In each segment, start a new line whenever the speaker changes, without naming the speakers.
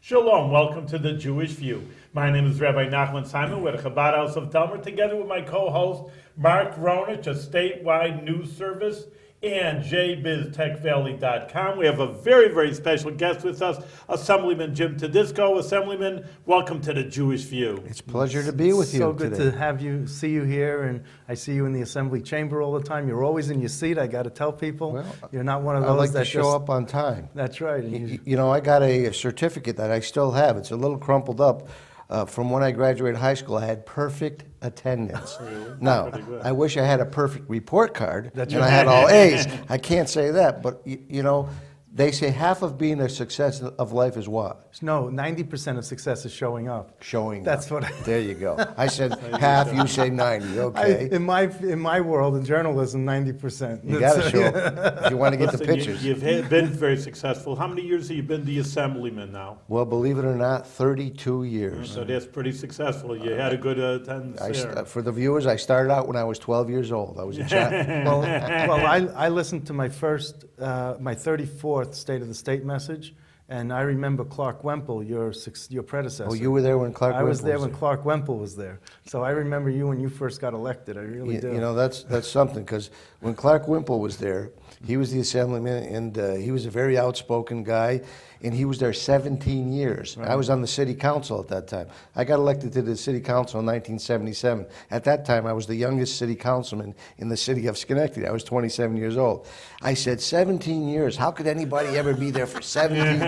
Shalom, welcome to the Jewish View. My name is Rabbi Nachman Simon with the Chabad House of Talmud, together with my co-host Mark Ronich, a statewide news service, and jbiztechvalley.com. We have a very, very special guest with us, Assemblyman Jim Tedisco. Assemblyman, welcome to the Jewish View.
It's a pleasure to be with you
So good
today.
to have you, see you here, and I see you in the assembly chamber all the time. You're always in your seat. I got to tell people,
Well,
you're not one of those
I like
that
to show up on time.
That's right. And
You know, I got a certificate that I still have. It's a little crumpled up. From when I graduated high school, I had perfect attendance. Now, I wish I had a perfect report card and I had all A's. I can't say that, but you know, they say half of being a success of life is what?
No, 90% of success is showing up.
Showing
That's
up.
what
There you go. I said half, you say 90, okay.
in my world, in journalism, 90%.
You got to show up if you want to get the
Listen,
pictures.
You've been very successful. How many years have you been the Assemblyman now?
Well, believe it or not, 32 years.
So that's pretty successful. You had a good attendance there.
For the viewers, I started out when I was 12 years old. I was a child.
Well, I listened to my 34th State of the State message, and I remember Clark Wemple, your predecessor.
Oh, you were there when Clark
I was
Wemple
there when Clark Wemple was there. So I remember you when you first got elected. I really do.
You know, that's something, because when Clark Wemple was there, he was the assemblyman, and he was a very outspoken guy, and he was there 17 years.
Right.
I was on the city council at that time. I got elected to the city council in 1977. At that time, I was the youngest city councilman in the city of Schenectady. I was 27 years old. I said, 17 years, how could anybody ever be there for 17?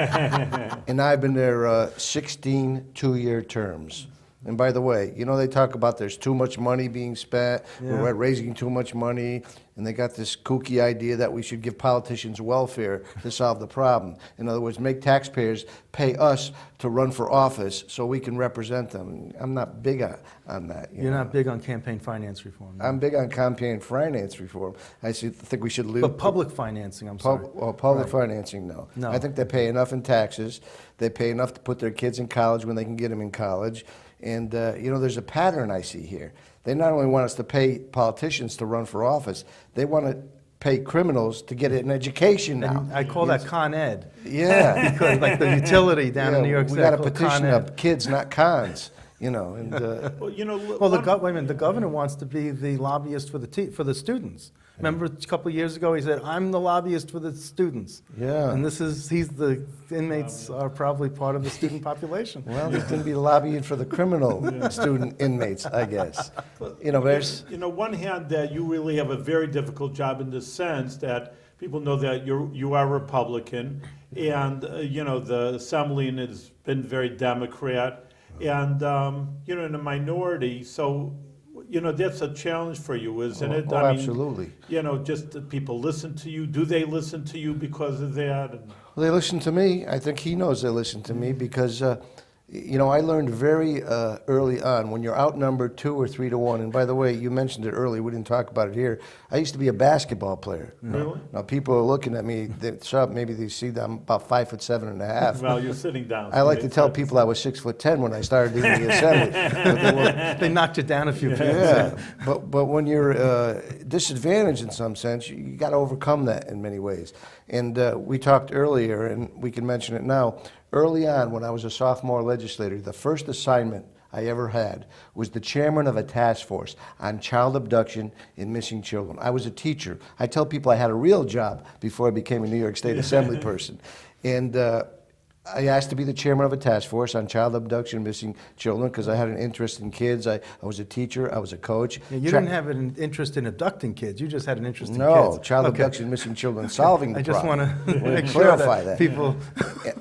And I've been there 16 two-year terms. And by the way, you know, they talk about there's too much money being spent, we're raising too much money, and they got this kooky idea that we should give politicians welfare to solve the problem. In other words, make taxpayers pay us to run for office so we can represent them. I'm not big on that.
You're not big on campaign finance reform. No?
I'm big on campaign finance reform. I think we should leave.
But public financing, I'm sorry.
Well, public financing, no. I think they pay enough in taxes. They pay enough to put their kids in college when they can get them in college. And, you know, there's a pattern I see here. They not only want us to pay politicians to run for office, they want to pay criminals to get an education now.
And I call that Con Ed.
Yeah.
Because like the utility down in New York City.
We got to
called
petition
Con
up
Ed.
kids, not cons. You know, and
Well, you know,
Well, wait a minute. The governor wants to be the lobbyist for the students. Remember a couple of years ago, he said, "I'm the lobbyist for the students."
Yeah.
And he's the inmates are probably part of the student population.
well, he's going to be lobbying for the criminal student inmates, I guess. You know, there's.
You know, one hand, that you really have a very difficult job in the sense that people know that you are Republican, and you know, the Assemblyman has been very Democrat, and you know, in a minority. So, you know, that's a challenge for you, isn't it?
Oh,
I mean,
absolutely.
You know, just that people listen to you. Do they listen to you because of that? And,
Well, they listen to me. I think he knows they listen to me because, you know, I learned very early on when you're outnumbered 2 or 3 to 1. And by the way, you mentioned it earlier. We didn't talk about it here. I used to be a basketball player.
Really?
Now people are looking at me. Maybe they see that I'm about 5'7.5".
well, you're sitting down.
I like to tell people I was 6'10" when I started in the assembly. But
They knocked you down a few pegs.
yeah, but when you're disadvantaged in some sense, you got to overcome that in many ways. And we talked earlier, and we can mention it now. Early on, when I was a sophomore legislator, the first assignment I ever had was the chairman of a task force on child abduction and missing children. I was a teacher. I tell people I had a real job before I became a New York State Assembly person. And I asked to be the chairman of a task force on child abduction and missing children because I had an interest in kids. I was a teacher. I was a coach.
Yeah, you didn't have an interest in abducting kids. You just had an interest in kids.
No, child abduction, missing children, solving the
I just
problem.
want to make sure
clarify
that
that.
people.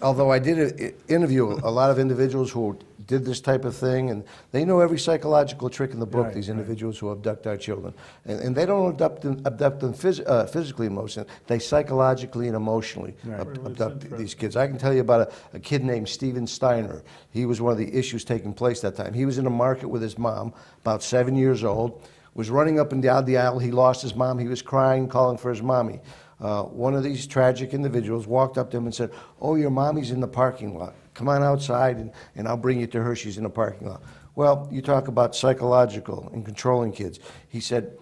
Although I did interview a lot of individuals who did this type of thing, and they know every psychological trick in the book, these individuals who abduct our children. And they don't abduct them physically and emotionally. They psychologically and emotionally abduct these kids. I can tell you about a kid named Steven Steiner. He was one of the issues taking place that time. He was in a market with his mom, about 7 years old, was running up and down the aisle. He lost his mom. He was crying, calling for his mommy. One of these tragic individuals walked up to him and said, "Oh, your mommy's in the parking lot. Come on outside and I'll bring you to her. She's in the parking lot." Well, you talk about psychological and controlling kids. He said,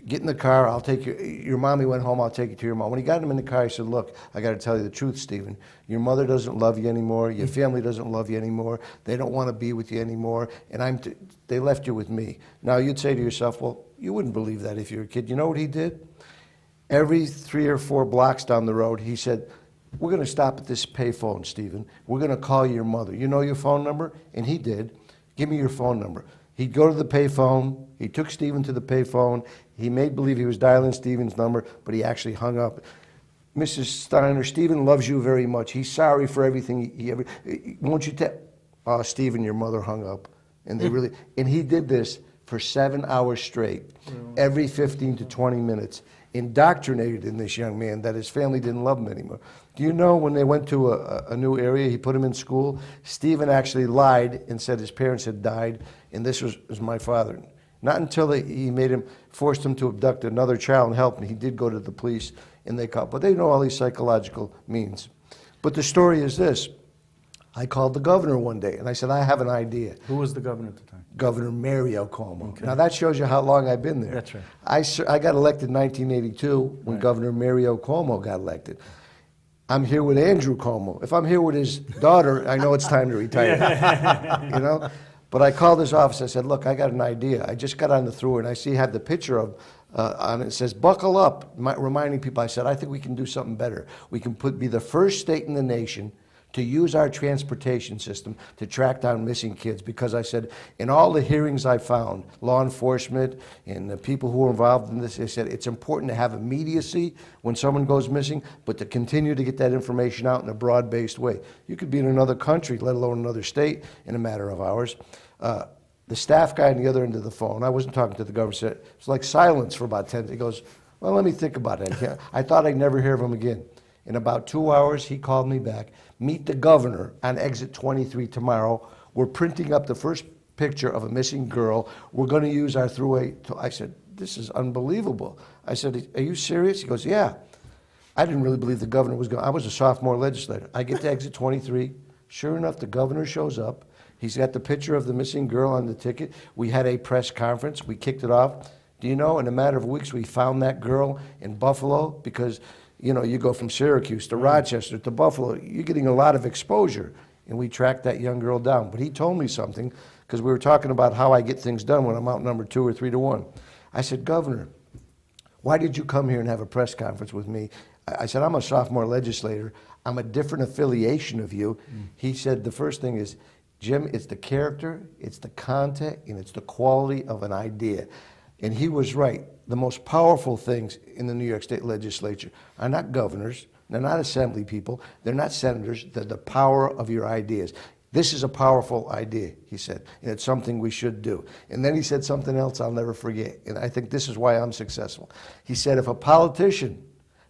get in the car, I'll take you. Your mommy went home, I'll take you to your mom. When he got him in the car, he said, look, I got to tell you the truth, Stephen. Your mother doesn't love you anymore. Your family doesn't love you anymore. They don't want to be with you anymore. And they left you with me. Now, you'd say to yourself, well, you wouldn't believe that if you were a kid. You know what he did? Every 3 or 4 blocks down the road, he said, we're going to stop at this payphone, Stephen. We're going to call your mother. You know your phone number? And he did. Give me your phone number. He'd go to the payphone. He took Stephen to the payphone. He made believe he was dialing Stephen's number, but he actually hung up. Mrs. Steiner, Stephen loves you very much. He's sorry for everything he ever. Won't you tell? Oh, Stephen, your mother hung up. And they really, and he did this for 7 hours straight, every 15 to 20 minutes, indoctrinated in this young man that his family didn't love him anymore. Do you know when they went to a new area, he put him in school, Stephen actually lied and said his parents had died, and this was my father. Not until he forced him to abduct another child and help him. He did go to the police, and they caught. But they know all these psychological means. But the story is this. I called the governor one day, and I said, I have an idea.
Who was the governor at the time?
Governor Mario Cuomo.
Okay.
Now, that shows you how long I've been there.
That's right.
I got elected in 1982 when Governor Mario Cuomo got elected. I'm here with Andrew Cuomo. If I'm here with his daughter, I know it's time to retire. You know? But I called his office. I said, look, I got an idea. I just got on the thruway, and I see you have the picture of on it. It says, buckle up, reminding people. I said, I think we can do something better. We can be the first state in the nation to use our transportation system to track down missing kids, because I said, in all the hearings I found, law enforcement and the people who were involved in this, they said it's important to have immediacy when someone goes missing, but to continue to get that information out in a broad-based way. You could be in another country, let alone another state, in a matter of hours. The staff guy on the other end of the phone, I wasn't talking to the governor, said, it's like silence for about 10. He goes, well, let me think about it. I thought I'd never hear of him again. In about 2 hours, he called me back. Meet the governor on exit 23 tomorrow. We're printing up the first picture of a missing girl. We're going to use our thruway. I said, this is unbelievable. I said, are you serious? He goes, yeah. I didn't really believe the governor was going. I was a sophomore legislator. I get to exit 23. Sure enough, the governor shows up. He's got the picture of the missing girl on the ticket. We had a press conference. We kicked it off. Do you know, in a matter of weeks, we found that girl in Buffalo, because you know, you go from Syracuse to Rochester to Buffalo, you're getting a lot of exposure. And we tracked that young girl down. But he told me something, because we were talking about how I get things done when I'm outnumbered 2 or 3 to 1. I said, Governor, why did you come here and have a press conference with me? I said, I'm a sophomore legislator. I'm a different affiliation of you. He said, the first thing is, Jim, it's the character, it's the content, and it's the quality of an idea. And he was right. The most powerful things in the New York State legislature are not governors, they're not assembly people, they're not senators, they're the power of your ideas. This is a powerful idea, he said, and it's something we should do. And then he said something else I'll never forget, and I think this is why I'm successful. He said, if a politician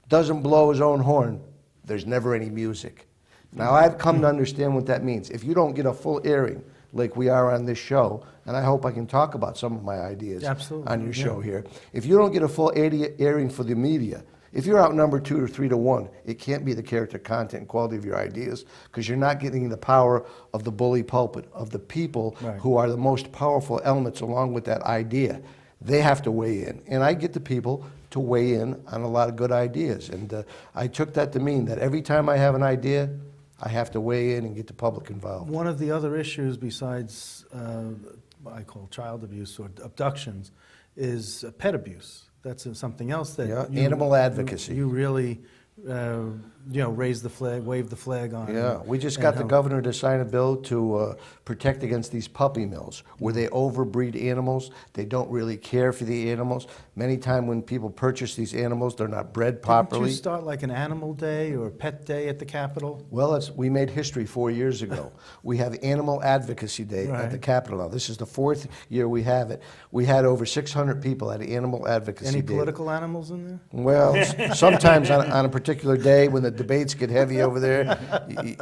doesn't blow his own horn, there's never any music. Now, I've come to understand what that means. If you don't get a full airing, like we are on this show, and I hope I can talk about some of my ideas on your show here. If you don't get a full airing for the media, if you're outnumbered 2 or 3 to 1, it can't be the character, content, and quality of your ideas, because you're not getting the power of the bully pulpit, of the people who are the most powerful elements along with that idea. They have to weigh in, and I get the people to weigh in on a lot of good ideas. And I took that to mean that every time I have an idea, I have to weigh in and get the public involved.
One of the other issues besides what I call child abuse or abductions is pet abuse. That's something else that
animal advocacy.
You really raise the flag, wave the flag on.
Yeah, we just got the governor to sign a bill to protect against these puppy mills, where they overbreed animals. They don't really care for the animals. Many times when people purchase these animals, they're not bred properly.
Didn't you start like an animal day or a pet day at the Capitol?
Well, we made history 4 years ago. We have Animal Advocacy Day at the Capitol now. This is the 4th year we have it. We had over 600 people at Animal Advocacy Day.
Any political animals in there?
Well, sometimes on a particular day when the debates get heavy over there,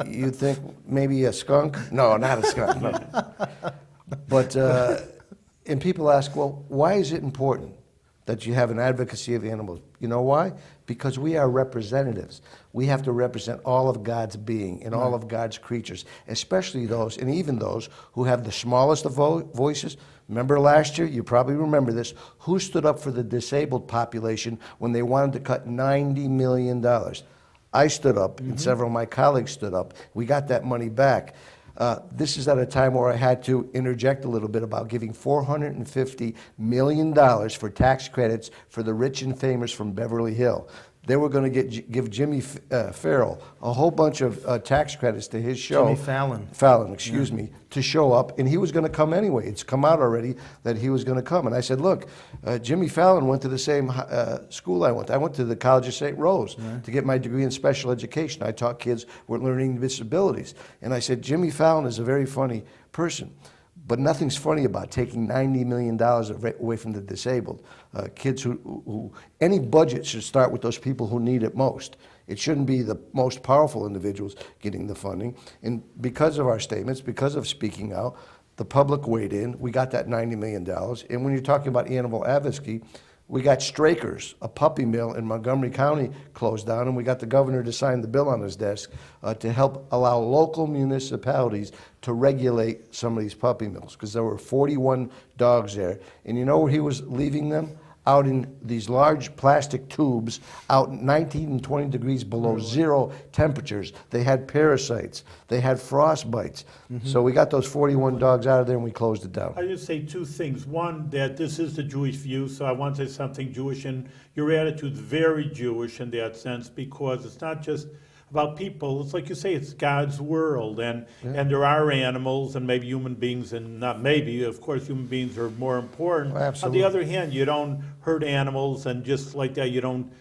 you think maybe a skunk? No, not a skunk, no. But, and people ask, well, why is it important that you have an advocacy of animals. You know why? Because we are representatives. We have to represent all of God's being and all of God's creatures, especially those, and even those who have the smallest of voices. Remember last year, you probably remember this, who stood up for the disabled population when they wanted to cut $90 million? I stood up, and several of my colleagues stood up. We got that money back. This is at a time where I had to interject a little bit about giving $450 million for tax credits for the rich and famous from Beverly Hills. They were going to give Jimmy Farrell a whole bunch of tax credits to his show.
Jimmy Fallon.
Fallon, excuse me, to show up, and he was going to come anyway. It's come out already that he was going to come. And I said, look, Jimmy Fallon went to the same school I went to. I went to the College of St. Rose to get my degree in special education. I taught kids with learning disabilities. And I said, Jimmy Fallon is a very funny person. But nothing's funny about taking $90 million away from the disabled. Kids who, any budget should start with those people who need it most. It shouldn't be the most powerful individuals getting the funding. And because of our statements, because of speaking out, the public weighed in. We got that $90 million. And when you're talking about animal advocacy, we got Straker's, a puppy mill in Montgomery County, closed down, and we got the governor to sign the bill on his desk to help allow local municipalities to regulate some of these puppy mills, because there were 41 dogs there. And you know where he was leaving them? Out in these large plastic tubes, out 19 and 20 degrees below zero temperatures. They had parasites. They had frost bites. So we got those 41 dogs out of there and we closed it down.
I just say two things. One, that this is the Jewish view, so I want to say something Jewish, and your attitude's very Jewish in that sense, because it's not just about people. It's like you say, it's God's world, and there are animals and maybe human beings, and not maybe, of course, human beings are more important.
Absolutely.
On the other hand, you don't hurt animals, and just like that, you don't,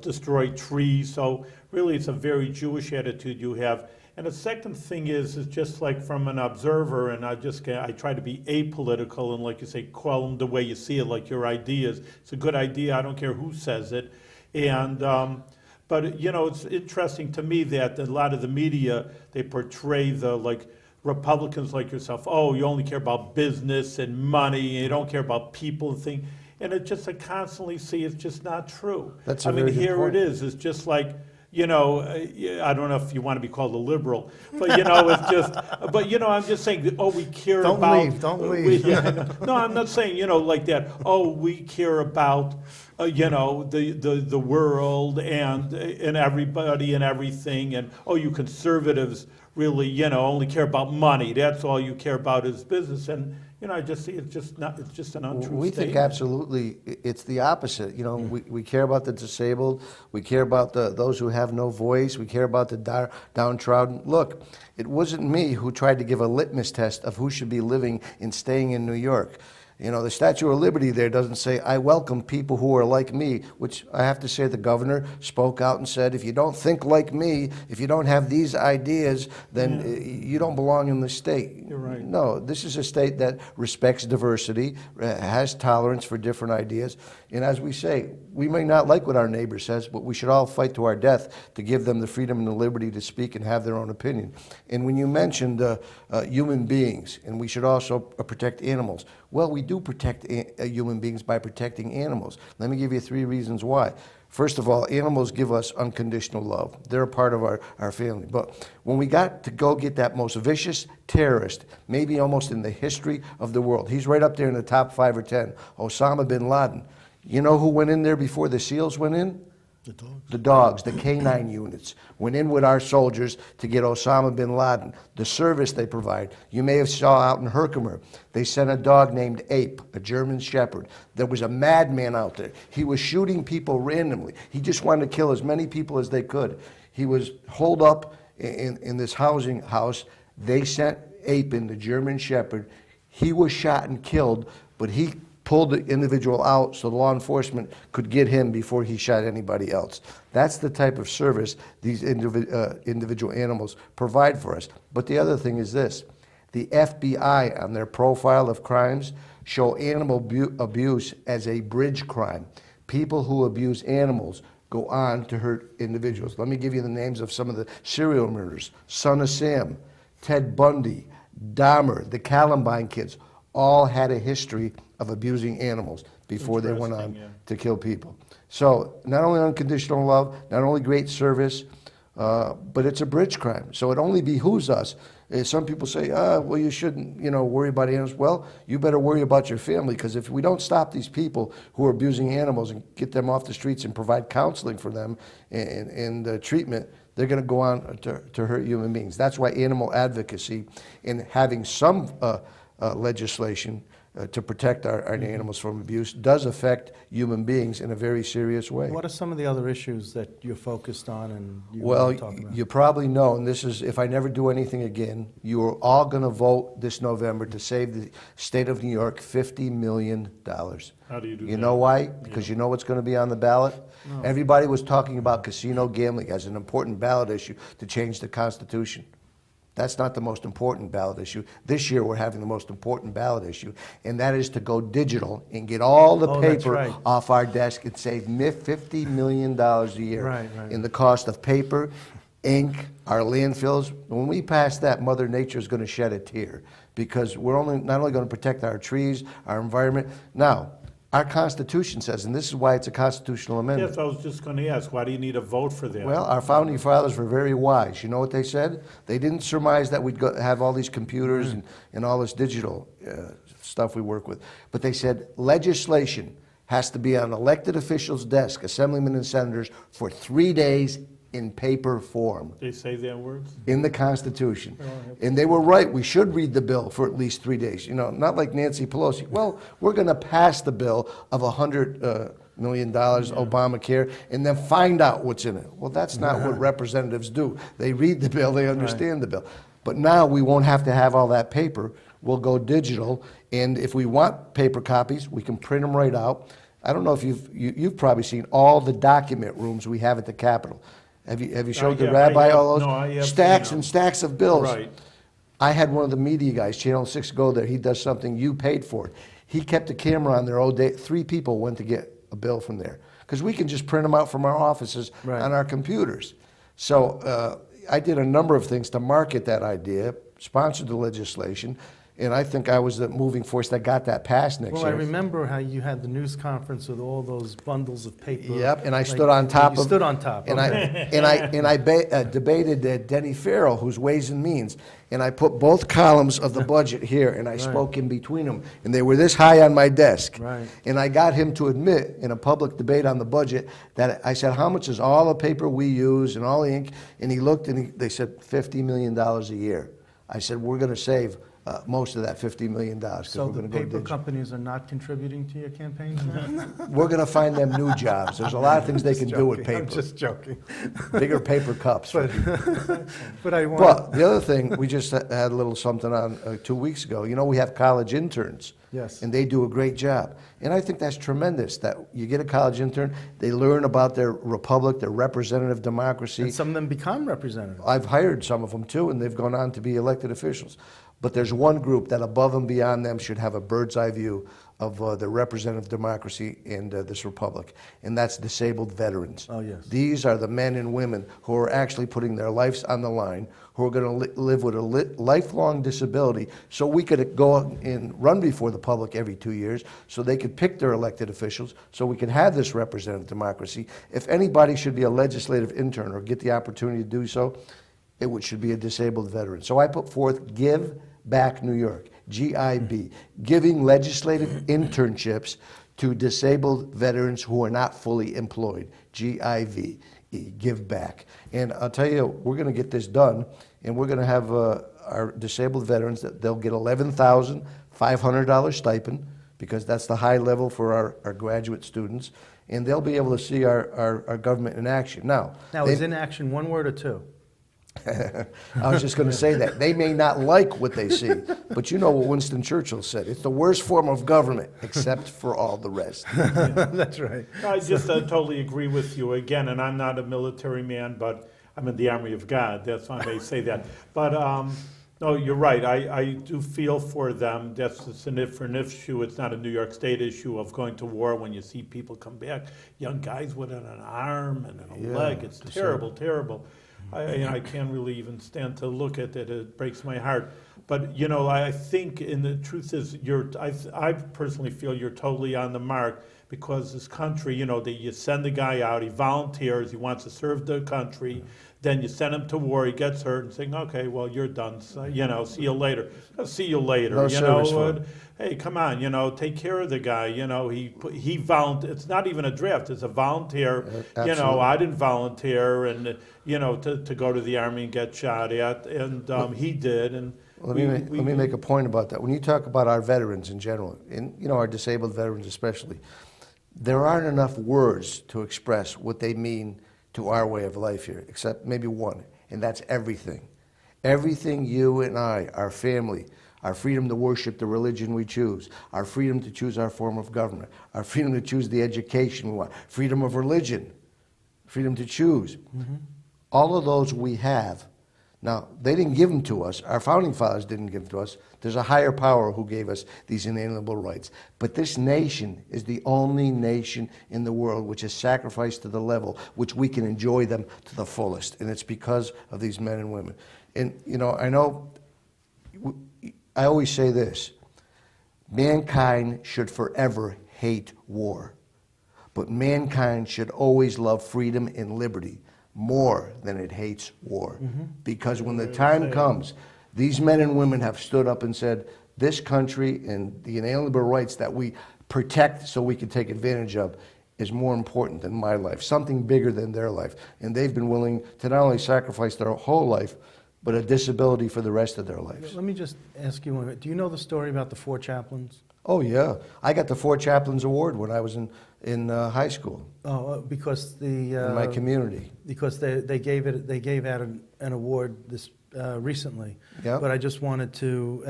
destroy trees. So really, it's a very Jewish attitude you have. And the second thing is just like from an observer, and I try to be apolitical and, like you say, call them the way you see it, like your ideas. It's a good idea. I don't care who says it. And but it's interesting to me that a lot of the media, they portray the Republicans like yourself. Oh, you only care about business and money, and you don't care about people and things. And it just, I constantly see it's just not true.
That's a very good
here
point.
it is. It's just like, I don't know if you want to be called a liberal, but it's just, but I'm just saying, oh, we care about.
Don't leave.
No, I'm not saying, like that. Oh, we care about, the world and everybody and everything, and oh, you conservatives really, only care about money. That's all you care about is business, and I just see it's just an untrue
We
statement.
think absolutely it's the opposite. We care about the disabled. We care about those who have no voice. We care about the downtrodden. Look, it wasn't me who tried to give a litmus test of who should be living and staying in New York. The Statue of Liberty there doesn't say, I welcome people who are like me, which I have to say the governor spoke out and said, if you don't think like me, if you don't have these ideas, then you don't belong in the state.
You're right.
No, this is a state that respects diversity, has tolerance for different ideas. And as we say, we may not like what our neighbor says, but we should all fight to our death to give them the freedom and the liberty to speak and have their own opinion. And when you mentioned human beings, and we should also protect animals, well, we do protect human beings by protecting animals. Let me give you 3 reasons why. First of all, animals give us unconditional love. They're a part of our family. But when we got to go get that most vicious terrorist, maybe almost in the history of the world, he's right up there in the top 5 or 10, Osama bin Laden. You know who went in there before the SEALs went in?
The dogs.
The dogs, the K-9 units, went in with our soldiers to get Osama bin Laden, the service they provide. You may have saw out in Herkimer, they sent a dog named Ape, a German Shepherd. There was a madman out there. He was shooting people randomly. He just wanted to kill as many people as they could. He was holed up in this housing house. They sent Ape in, the German Shepherd. He was shot and killed, but he pulled the individual out so the law enforcement could get him before he shot anybody else. That's the type of service these individual animals provide for us. But the other thing is this. The FBI, on their profile of crimes, show animal abuse as a bridge crime. People who abuse animals go on to hurt individuals. Let me give you the names of some of the serial murderers. Son of Sam, Ted Bundy, Dahmer, the Columbine kids, all had a history of abusing animals before they went on
Interesting, yeah.
to kill people. So not only unconditional love, not only great service, but it's a bridge crime. So it only behooves us. Some people say, well, you shouldn't, worry about animals. Well, you better worry about your family, because if we don't stop these people who are abusing animals and get them off the streets and provide counseling for them and treatment, they're going to go on to hurt human beings. That's why animal advocacy and having some legislation to protect our animals from abuse does affect human beings in a very serious way.
What are some of the other issues that you're focused on and you
Well,
want to talk about?
you probably know, and this is, if I never do anything again, you are all going to vote this November to save the state of New York $50 million.
How do you do that?
You know why? Because you know what's going to be on the ballot? No. Everybody was talking about casino gambling as an important ballot issue to change the Constitution. That's not the most important ballot issue. This year we're having the most important ballot issue, and that is to go digital and get all the paper off our desk and save $50 million a year in the cost of paper, ink, our landfills. When we pass that, Mother Nature is going to shed a tear, because we're not only going to protect our trees, our environment. Now, our Constitution says, and this is why it's a constitutional amendment.
Yes, I was just going to ask, why do you need a vote for that?
Well, our founding fathers were very wise. You know what they said? They didn't surmise that we'd have all these computers and all this digital stuff we work with. But they said legislation has to be on elected officials' desk, assemblymen and senators, for 3 days in paper form.
They say their words?
In the Constitution. And they were right. We should read the bill for at least 3 days. Not like Nancy Pelosi. Well, we're going to pass the bill of $100 million, Obamacare, and then find out what's in it. Well, that's not what representatives do. They read the bill, they understand the bill. But now we won't have to have all that paper. We'll go digital, and if we want paper copies, we can print them right out. I don't know if you've probably seen all the document rooms we have at the Capitol. Have you showed the rabbi all those?
No, I have
stacks
seen
and stacks of bills.
Right.
I had one of the media guys, Channel 6, go there. He does something, you paid for it. He kept a camera on there all day. 3 people went to get a bill from there, because we can just print them out from our offices on our computers. So I did a number of things to market that idea, sponsored the legislation, and I think I was the moving force that got that passed next year.
Well, I remember how you had the news conference with all those bundles of paper.
Yep, and I stood on top of.
You stood on top.
And I debated Denny Farrell, who's Ways and Means, and I put both columns of the budget here, and I spoke in between them, and they were this high on my desk.
Right.
And I got him to admit in a public debate on the budget that I said, how much is all the paper we use and all the ink? And he looked, and they said $50 million a year. I said, we're going to save most of that $50 million.
So the paper companies are not contributing to your campaigns now?
We're going to find them new jobs. There's a lot of things they can do with paper.
I'm just joking.
Bigger paper cups.
But I want.
Well, the other thing, we just had a little something on 2 weeks ago. We have college interns.
Yes.
And they do a great job. And I think that's tremendous, that you get a college intern, they learn about their republic, their representative democracy.
And some of them become representatives.
I've hired some of them too, and they've gone on to be elected officials. But there's one group that above and beyond them should have a bird's eye view of the representative democracy in this republic, and that's disabled veterans.
Oh, yes.
These are the men and women who are actually putting their lives on the line, who are going to live with a lifelong disability, so we could go and run before the public every 2 years, so they could pick their elected officials, so we can have this representative democracy. If anybody should be a legislative intern or get the opportunity to do so, it should be a disabled veteran. So I put forth Give Back New York, GIB, giving legislative internships to disabled veterans who are not fully employed, GIV, Give Back. And I'll tell you, we're going to get this done, and we're going to have our disabled veterans, that they'll get $11,500 stipend, because that's the high level for our graduate students, and they'll be able to see our government in action. Now
is in action one word or two?
I was just going to say that. They may not like what they see, but you know what Winston Churchill said. It's the worst form of government, except for all the rest.
That's right.
I just totally agree with you again, and I'm not a military man, but I'm in the army of God. That's why I may say that. But no, you're right. I do feel for them. That's an if for an issue. It's not a New York State issue of going to war when you see people come back, young guys with an arm and a leg. It's terrible, terrible. I can't really even stand to look at it. It breaks my heart. But I think, and the truth is, I personally feel you're totally on the mark, because this country, that you send the guy out, he volunteers, he wants to serve the country, then you send him to war, he gets hurt, and saying, okay, well, you're done, so, see you later. I'll see you later.
No service for him.
Hey, come on, take care of the guy. He it's not even a draft, it's a volunteer.
Absolutely.
I didn't volunteer, and to go to the army and get shot at, and he did, and.
Let me make a point about that. When you talk about our veterans in general, and our disabled veterans especially, there aren't enough words to express what they mean to our way of life here, except maybe one, and that's everything. Everything you and I, our family, our freedom to worship the religion we choose, our freedom to choose our form of government, our freedom to choose the education we want, freedom of religion, freedom to choose. Mm-hmm. All of those we have. Now, they didn't give them to us. Our founding fathers didn't give them to us. There's a higher power who gave us these inalienable rights. But this nation is the only nation in the world which has sacrificed to the level which we can enjoy them to the fullest. And it's because of these men and women. And, I always say this: mankind should forever hate war. But mankind should always love freedom and liberty more than it hates war. Mm-hmm. Because when the time comes, these men and women have stood up and said, this country and the inalienable rights that we protect so we can take advantage of is more important than my life, something bigger than their life. And they've been willing to not only sacrifice their whole life, but a disability for the rest of their lives.
Let me just ask you one minute. Do you know the story about the 4 chaplains?
Oh, yeah. I got the 4 Chaplains Award when I was in high school.
Oh, because
in my community.
Because they gave out an award this recently. Yeah. But I just wanted to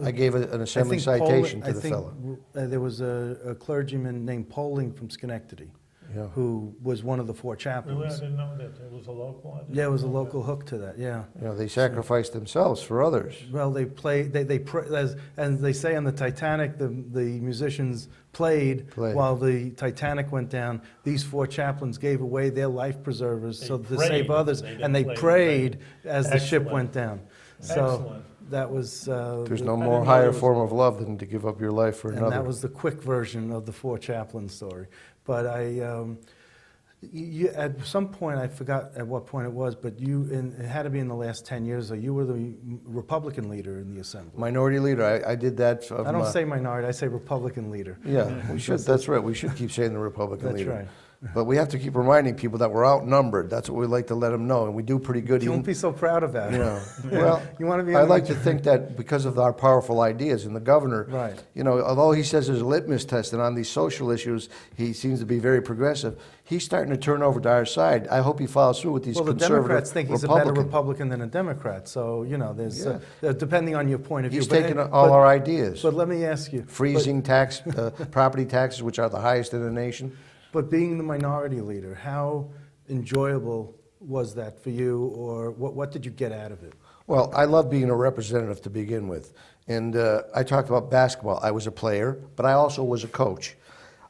I gave an assembly citation to the fellow.
There was a clergyman named Poling from Schenectady. Yeah. Who was one of the 4 chaplains.
Really? I didn't know that. It was a local?
Yeah, it was a local hook to that, yeah.
They sacrificed themselves for others.
Well, they and they say on the Titanic, the musicians played while the Titanic went down. These 4 chaplains gave away their life preservers to save others, and they prayed as the ship went down. So that was...
There's no more higher form of love than to give up your life for another.
And that was the quick version of the 4 chaplains story. But at some point, I forgot at what point it was, but it had to be in the last 10 years, or you were the Republican leader in the Assembly.
Minority leader, I did that.
I don't say minority, I say Republican leader.
Yeah, we should. That's right. We should keep saying the Republican leader.
That's right.
But we have to keep reminding people that we're outnumbered. That's what we like to let them know, and we do pretty good.
You won't be so proud of that.
Well,
you want to be.
I like to think that because of our powerful ideas, and the governor,
right?
Although he says there's a litmus test, and on these social issues, he seems to be very progressive. He's starting to turn over to our side. I hope he follows through with these conservative
Well, the Democrats think he's a better Republican than a Democrat. So there's depending on your point of view.
He's taking all our ideas.
But let me ask you:
freezing property taxes, which are the highest in the nation.
But being the minority leader, how enjoyable was that for you, or what did you get out of it?
Well, I love being a representative to begin with. And I talked about basketball. I was a player, but I also was a coach.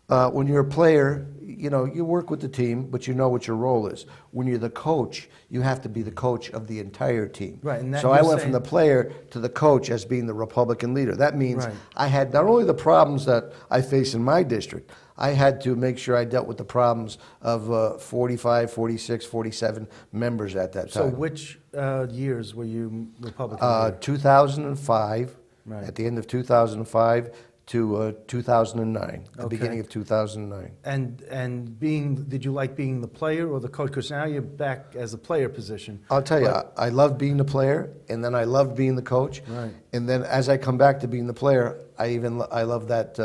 When you're a player, you work with the team, but you know what your role is. When you're the coach, you have to be the coach of the entire team.
Right. And
so I went from the player to the coach as being the Republican leader. That means I had not only the problems that I face in my district, I had to make sure I dealt with the problems of 45, 46, 47 members at that time.
So which years were you Republican?
2005, at the end of 2005 to 2009, the beginning of 2009.
And did you like being the player or the coach? Because now you're back as a player position.
I'll tell you, I loved being the player, and then I loved being the coach.
Right.
And then as I come back to being the player, I love that.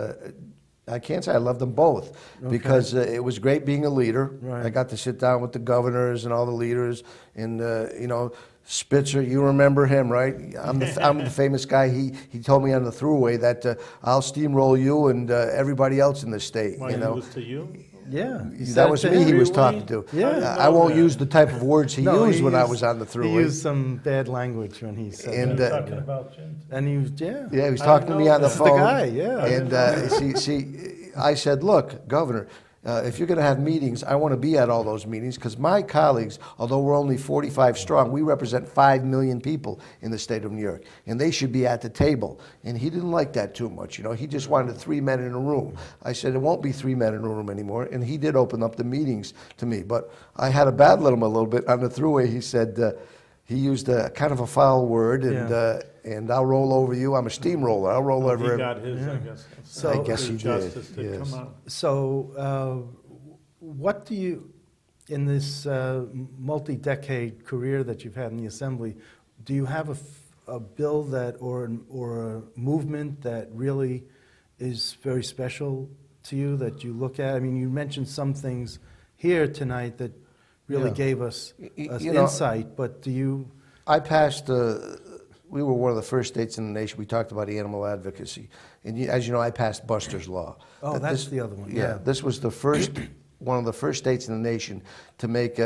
I can't say I love them both because it was great being a leader.
Right.
I got to sit down with the governors and all the leaders, and Spitzer, you remember him, right? I'm the famous guy. He told me on the throughway that I'll steamroll you and everybody else in the state.
He was to you?
Yeah,
that was me he was talking to.
Yeah,
I won't use the type of words he used when I was on the throughway.
He used some bad language when he said
and,
that.
Talking about Jim.
And he was,
he was talking to me on the phone.
The guy, yeah.
And see, I said, look, Governor, If you're going to have meetings, I want to be at all those meetings because my colleagues, although we're only 45 strong, we represent 5 million people in the state of New York, and they should be at the table. And he didn't like that too much. He just wanted 3 men in a room. I said, it won't be 3 men in a room anymore, and he did open up the meetings to me. But I had to battle him a little bit. On the thruway, he said, he used a kind of a foul word, and I'll roll over you. I'm a steamroller. I'll roll over him.
He got his, I guess.
So, I guess he did.
Come out.
So, what do you, in this multi-decade career that you've had in the Assembly, do you have a bill that or a movement that really is very special to you that you look at? I mean, you mentioned some things here tonight that really gave us insight, but do you?
I passed, we were one of the first states in the nation, we talked about animal advocacy. And as you know, I passed Buster's Law.
Oh, that's the other one.
Yeah, this was the first, one of the first states in the nation to make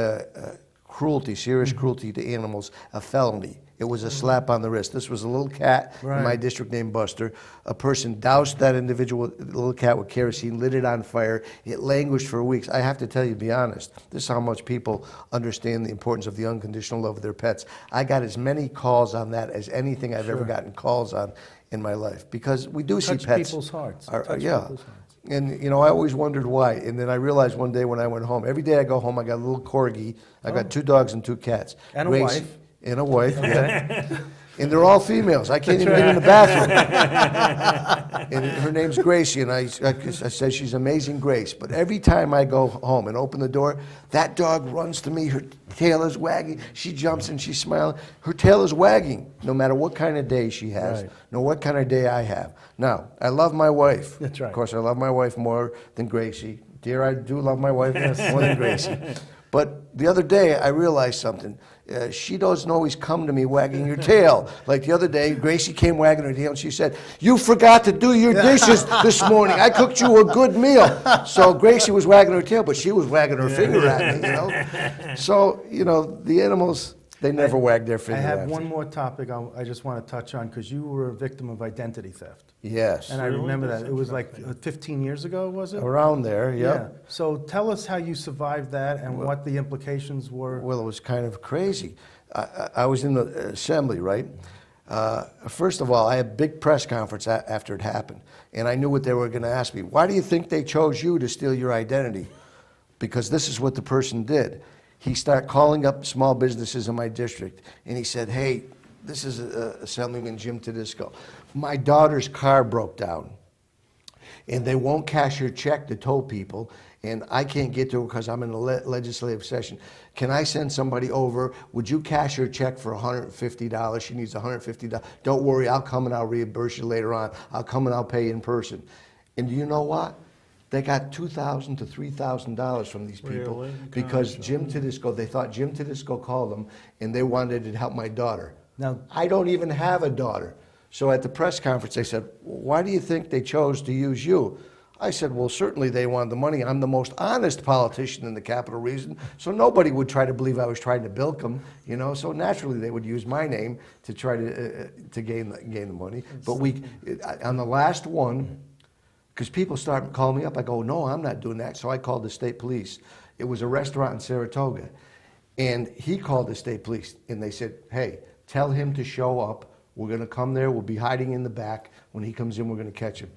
cruelty, serious cruelty to animals, a felony. It was a slap on the wrist. This was a little cat in my district named Buster. A person doused that individual little cat with kerosene, lit it on fire. It languished for weeks. I have to tell you, be honest, this is how much people understand the importance of the unconditional love of their pets. I got as many calls on that as anything I've ever gotten calls on in my life, because we do see pets.
Touch people's hearts.
And, I always wondered why. And then I realized one day when I went home, every day I go home, I got a little corgi. I got 2 dogs and 2 cats.
And a wife.
And a wife, And they're all females. I can't even get in the bathroom. And her name's Gracie, and I said she's amazing Grace. But every time I go home and open the door, that dog runs to me. Her tail is wagging. She jumps and she's smiling. Her tail is wagging, no matter what kind of day she has, no what kind of day I have. Now, I love my wife.
That's right.
Of course, I love my wife more than Gracie. Dear, I do love my wife more than Gracie. But the other day, I realized something. She doesn't always come to me wagging her tail. Like the other day, Gracie came wagging her tail and she said, "You forgot to do your dishes this morning. I cooked you a good meal." So Gracie was wagging her tail, but she was wagging her finger at me, So, the animals, they never wag their finger at me.
I have one more topic I just want to touch on, because you were a victim of identity theft.
Yes.
And I remember that. It was like 15 years ago, was it?
Around there,
yeah. So tell us how you survived that and what the implications were.
Well, it was kind of crazy. I was in the assembly, right? First of all, I had a big press conference after it happened, and I knew what they were going to ask me. Why do you think they chose you to steal your identity? Because this is what the person did. He started calling up small businesses in my district, and he said, "Hey, this is Assemblyman Jim Tedisco. My daughter's car broke down, and they won't cash her check to tow people, and I can't get to her because I'm in a legislative session. Can I send somebody over? Would you cash her check for $150? She needs $150. Don't worry, I'll come and I'll reimburse you later on. I'll come and I'll pay in person." And do you know what? They got $2,000 to $3,000 from these people,
really?
because Jim Tedisco, they thought Jim Tedisco called them, and they wanted to help my daughter.
Now,
I don't even have a daughter. So at the press conference, they said, "Why do you think they chose to use you?" I said, "Well, certainly they wanted the money. I'm the most honest politician in the capital region, so nobody would try to believe I was trying to bilk them, So naturally, they would use my name to try to gain the money. But on the last one, because people start calling me up, I go, "No, I'm not doing that." So I called the state police. It was a restaurant in Saratoga, and he called the state police, and they said, "Hey, tell him to show up. We're going to come there. We'll be hiding in the back. When he comes in, we're going to catch him."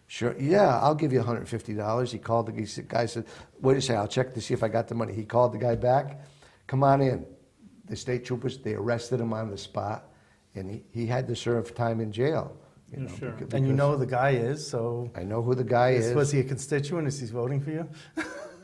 "Sure, yeah, I'll give you $150. He called the guy, said, "Wait a second, I'll check to see if I got the money." He called the guy back. "Come on in." The state troopers, they arrested him on the spot, and he had to serve time in jail.
Sure.
And you know who the guy is, so.
I know who the guy is.
Was he a constituent? Is he voting for you?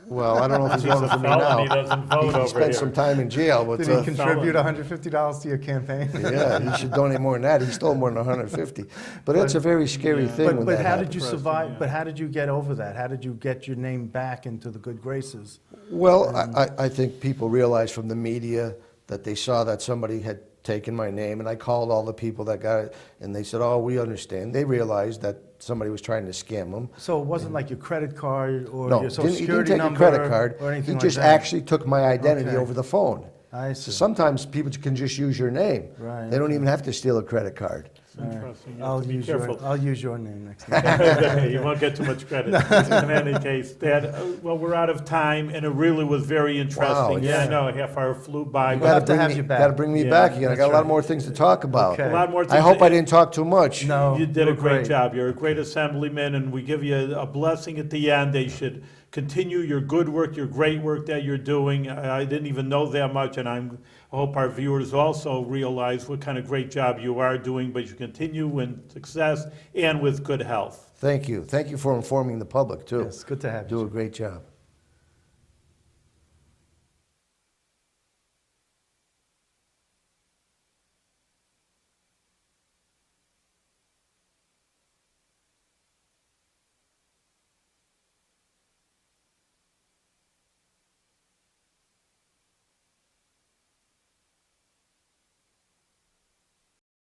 Well, I don't know if he's voting for me now.
He doesn't vote over
He spent
here.
some time in jail. But,
Did he contribute $150 to your campaign?
Yeah, he should donate more than that. He stole more than $150. But that's a very scary thing.
But how
happened.
did you survive? But how did you get over that? How did you get your name back into the good graces?
Well, I think people realized from the media that they saw that somebody had taken my name, and I called all the people that got it, and they said, "Oh, we understand." They realized that somebody was trying to scam them.
So it wasn't like your credit card or
No,
your social
he didn't
security
take
number
a credit card.
or anything
He just
like that?
actually took my identity over the phone.
I
So
see.
sometimes people can just use your name.
Right,
They don't even have to steal a credit card.
That's interesting. You have
I'll
to be
use
careful.
I'll use your name next time.
You won't get too much credit. In any case, Dad, well, we're out of time, and it really was very interesting.
Wow,
yeah,
yeah.
I know, a half hour flew by.
We'll have to have
me,
you back.
Gotta bring me
Yeah,
back again. I
that's
got a lot
right.
more things to talk about.
Okay.
A lot more
I
things.
hope I didn't talk too much.
No,
You did a
you're
great job. You're a great assemblyman, and we give you a blessing at the end. They should continue your good work, your great work that you're doing. I didn't even know that much, and I hope our viewers also realize what kind of great job you are doing, but you continue in success and with good health.
Thank you. Thank you for informing the public, too.
Yes, good to have you.
Do a
Jim.
great job.